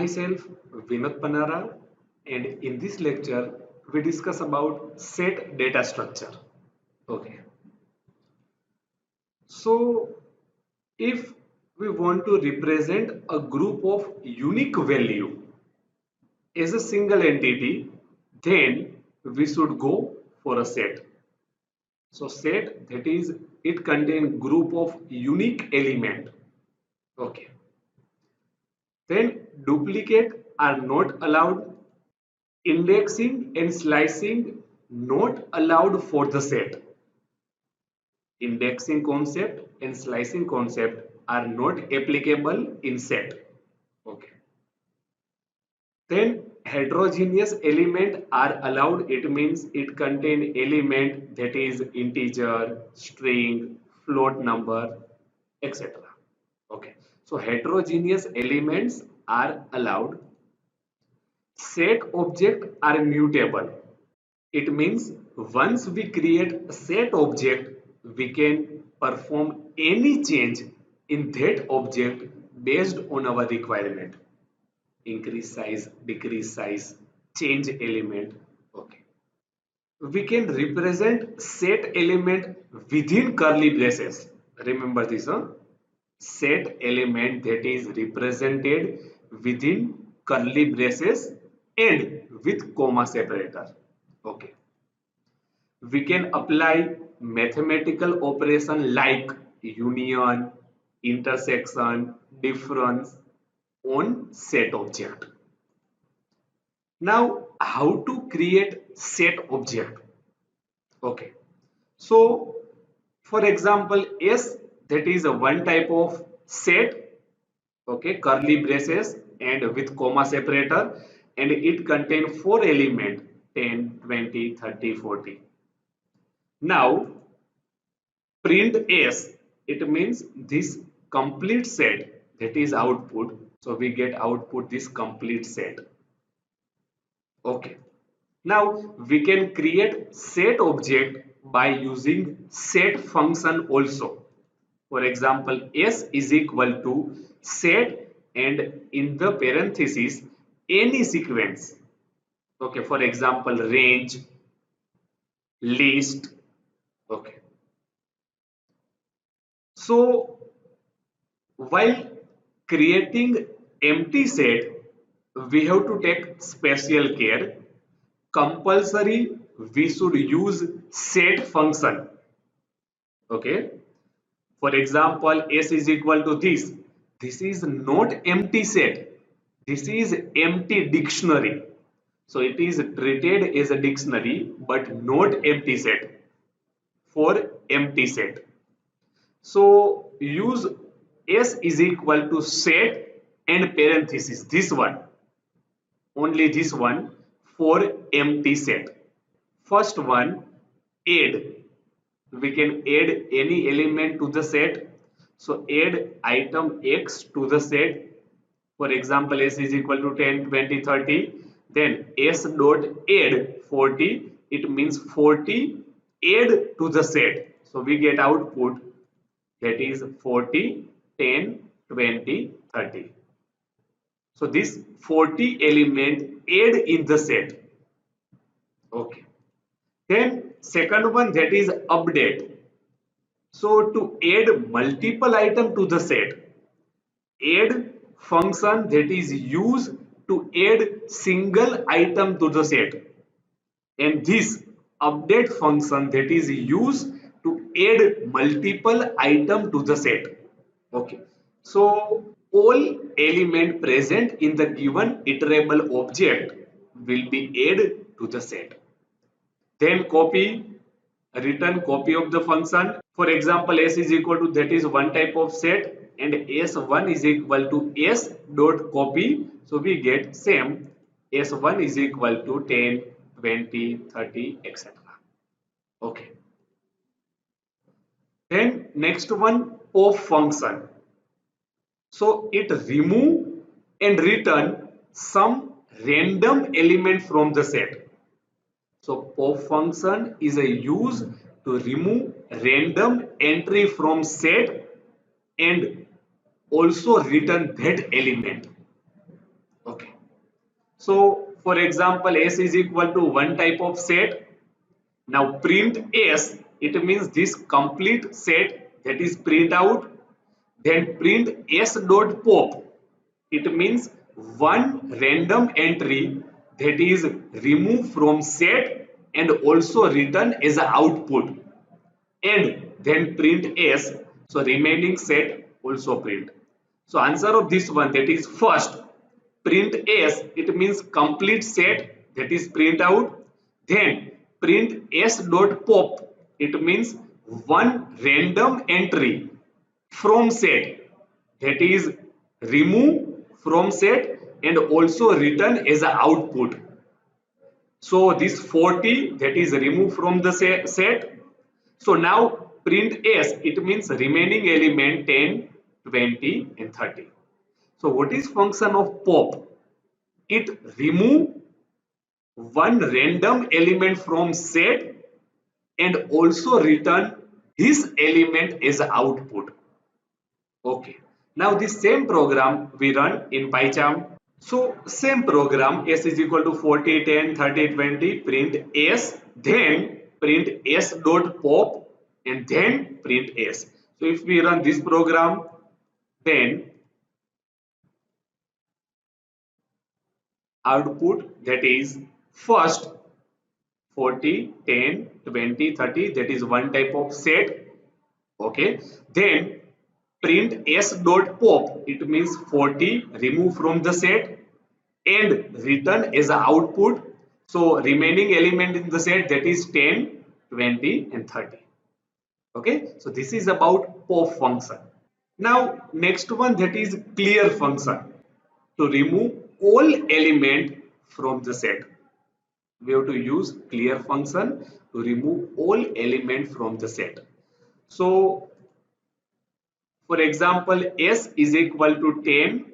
myself Vinod Panara, and in this lecture we discuss about set data structure. Okay, so if we want to represent a group of unique value as a single entity, then we should go for a set. So set, that is, it contains group of unique element. Okay, then duplicate are not allowed. Indexing and slicing not allowed for the set. Indexing concept and slicing concept are not applicable in set. Okay. Then heterogeneous element are allowed. It means it contain element that is integer, string, float number, etc. Okay. So heterogeneous elements are allowed. Set object are mutable. It means once we create a set object, we can perform any change in that object based on our requirement. Increase size, decrease size, change element. Okay. We can represent set element within curly braces. Remember this, huh? Set element that is represented within curly braces and with comma separator. Okay. We can apply mathematical operation like union, intersection, difference on set object. Now, how to create set object? Okay. So, for example, S, that is a one type of set, okay, curly braces and with comma separator, and it contains four elements 10, 20, 30, 40. Now, print S, it means this complete set, that is output. So we get output this complete set. Okay. Now we can create set object by using set function also. For example, S is equal to set and in the parenthesis any sequence. Okay, for example, range, list. Okay. So while creating empty set, we have to take special care. Compulsory, we should use set function. Okay. For example, S is equal to this. This is not empty set. This is empty dictionary. So it is treated as a dictionary but not empty set for empty set. So use S is equal to set and parenthesis, this one, only this one for empty set. First one, add. We can add any element to the set. So add item X to the set. For example, S is equal to 10, 20, 30. Then S dot add 40. It means 40 add to the set. So we get output that is 40, 10, 20, 30. So this 40 element add in the set. Okay. Then second one, that is update. So to add multiple item to the set, add function that is used to add single item to the set, and this update function that is used to add multiple item to the set. Okay. So all element present in the given iterable object will be added to the set. Then copy, return copy of the function. For example, S is equal to, that is one type of set, and S1 is equal to S dot copy. So we get same, S1 is equal to 10, 20, 30, etc. Okay. Then next one, pop function. So it remove and return some random element from the set. So pop function is a use to remove random entry from set and also return that element. Okay. So for example, S is equal to one type of set. Now print S, it means this complete set, that is print out. Then print S dot pop, it means one random entry that is removed from set and also written as an output. And then print S, so remaining set also print. So answer of this one, that is first print S, it means complete set, that is print out. Then print S dot pop, it means one random entry from set, that is remove from set and also written as an output. So this 40, that is removed from the set. So now print S, it means remaining element 10, 20 and 30. So what is function of pop? It remove one random element from set and also return this element as output. Okay. Now this same program we run in PyCharm. So same program, S is equal to 40, 10, 30, 20, print S, then print S dot pop and then print S. So if we run this program, then output, that is first 40, 10, 20, 30, that is one type of set. Okay. Then print S dot pop, it means 40 remove from the set and return as an output. So remaining element in the set, that is 10, 20 and 30. Okay, so this is about pop function. Now next one, that is clear function, to remove all element from the set. We have to use clear function to remove all element from the set. So for example, S is equal to 10,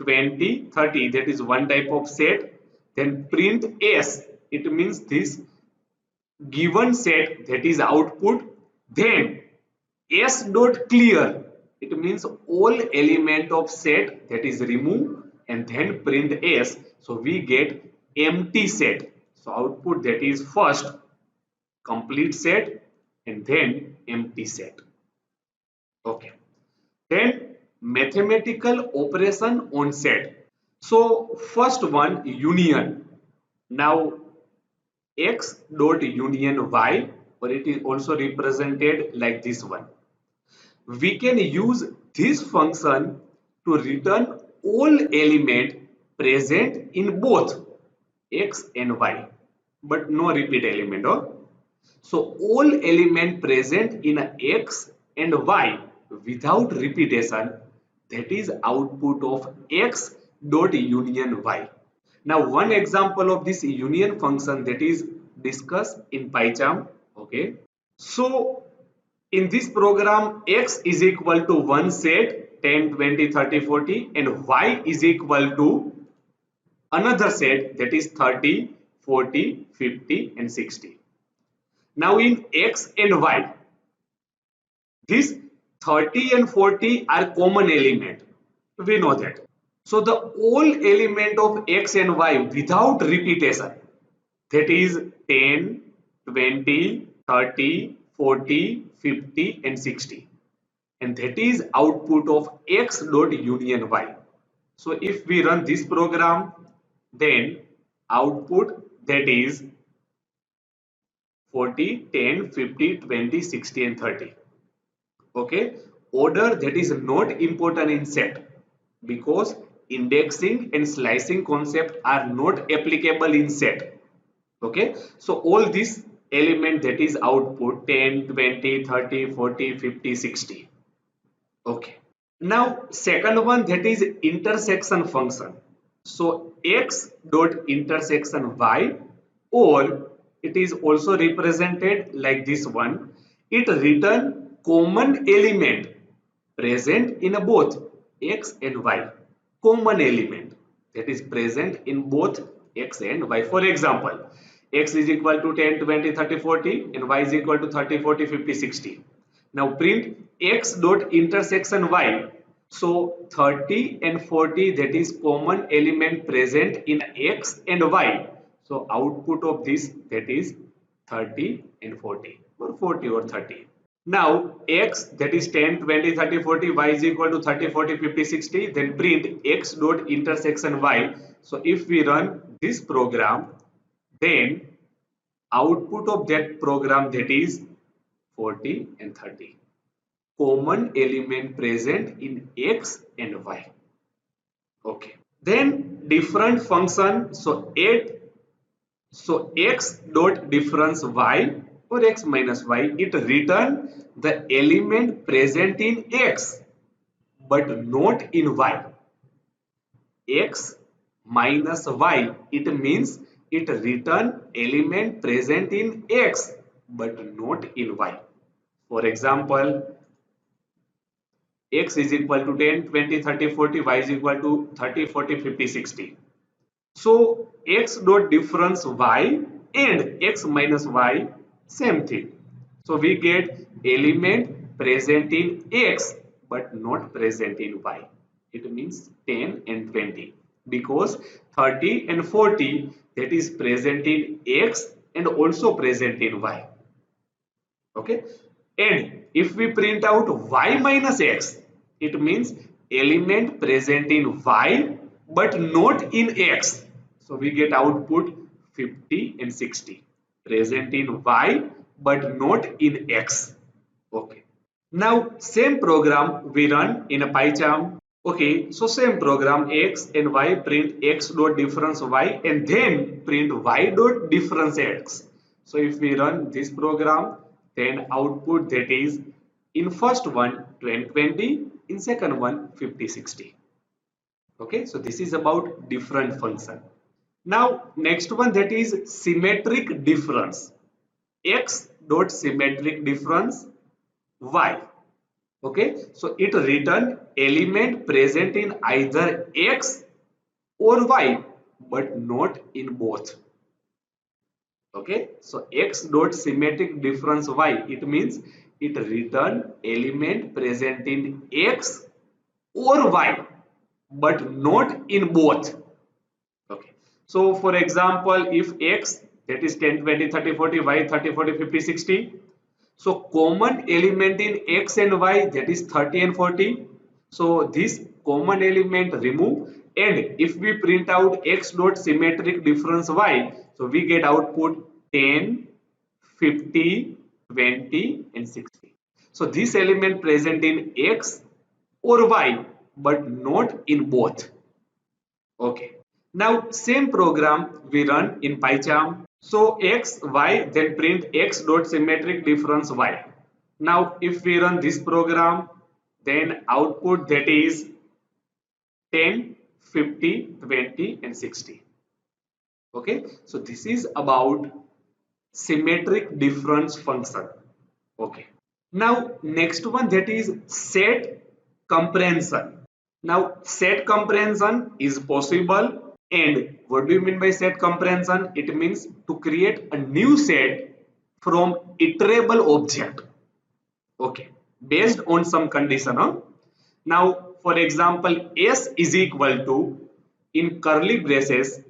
20, 30, that is one type of set. Then print S, it means this given set, that is output. Then S dot clear, it means all element of set, that is remove, and then print S. So we get empty set. So output, that is first complete set and then empty set. Okay. Then mathematical operation on set. So first one, union. Now x dot union y, or it is also represented like this one. We can use this function to return all element present in both x and y, but no repeat element. Oh? So all element present in x and y without repetition, that is output of x dot union y. Now one example of this union function, that is discussed in PyCharm. Okay. So in this program, x is equal to one set 10, 20, 30, 40 and y is equal to another set, that is 30, 40, 50 and 60. Now in x and y, these 30 and 40 are common element. We know that. So the all element of x and y without repetition, that is 10, 20, 30, 40, 50 and 60. And that is output of x dot union y. So if we run this program, then output, that is 40, 10, 50, 20, 60 and 30. Okay, order, that is not important in set, because indexing and slicing concept are not applicable in set. Okay, so all these element, that is output 10, 20, 30, 40, 50, 60. Okay. Now second one, that is intersection function. So x dot intersection y, or it is also represented like this one. It return common element present in both x and y. Common element that is present in both x and y. For example, x is equal to 10, 20, 30, 40 and y is equal to 30, 40, 50, 60. Now print x dot intersection y. So 30 and 40, that is common element present in X and Y. So output of this, that is 30 and 40, or 40 or 30. Now X, that is 10, 20, 30, 40, Y is equal to 30, 40, 50, 60. Then print X dot intersection Y. So if we run this program, then output of that program, that is 40 and 30. Common element present in X and Y. Okay. Then different function. So X dot difference Y or X minus Y, it return the element present in X but not in Y. X minus Y, it means it return element present in X but not in Y. For example, X is equal to 10, 20, 30, 40, Y is equal to 30, 40, 50, 60. So X dot difference Y and X minus Y, same thing. So we get element present in X but not present in Y. It means 10 and 20, because 30 and 40, that is present in X and also present in Y. Okay, and if we print out Y minus X, it means element present in Y but not in X. So we get output 50 and 60, present in Y but not in X. Okay, now same program we run in a PyCharm. Okay, so same program, X and Y, print X dot difference Y and then print Y dot difference X. So if we run this program, then output, that is in first one 10 20, in second one 50 60. Okay, so this is about different function. Now next one, that is symmetric difference. X dot symmetric difference Y. Okay, so it return element present in either X or Y but not in both. Okay, so X dot symmetric difference Y, it means it return element present in X or Y but not in both. Okay, so for example, if X, that is 10, 20, 30, 40, Y 30, 40, 50, 60. So common element in X and Y, that is 30 and 40. So this common element remove, and if we print out X dot symmetric difference Y, so we get output 10, 50, 20 and 60. So this element present in X or Y but not in both. Okay. Now same program we run in PyCharm. So X, Y, then print X dot symmetric difference Y. Now if we run this program, then output, that is 10, 50, 20 and 60. Okay. So this is about symmetric difference function. Okay. Now next one, that is set comprehension. Now set comprehension is possible, and what do you mean by set comprehension? It means to create a new set from iterable object. Okay, based on some condition. Huh? Now for example, S is equal to, in curly braces,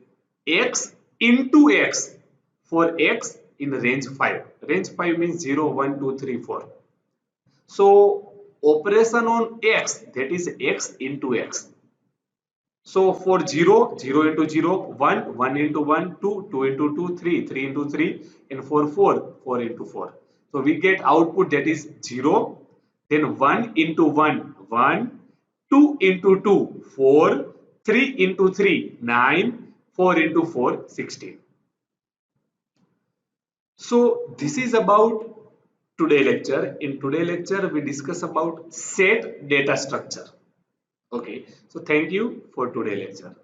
X into X for X in range 5. Range 5 means 0, 1, 2, 3, 4. So operation on X, that is X into X. So for 0, 0 into 0, 1, 1 into 1, 2, 2 into 2, 3, 3 into 3, and for 4, 4 into 4. So we get output, that is 0, then 1 into 1, 1, 2 into 2, 4, 3 into 3, 9, 4 into 4, 16. So this is about today lecture. In today lecture, we discuss about set data structure. Okay, so thank you for today lecture.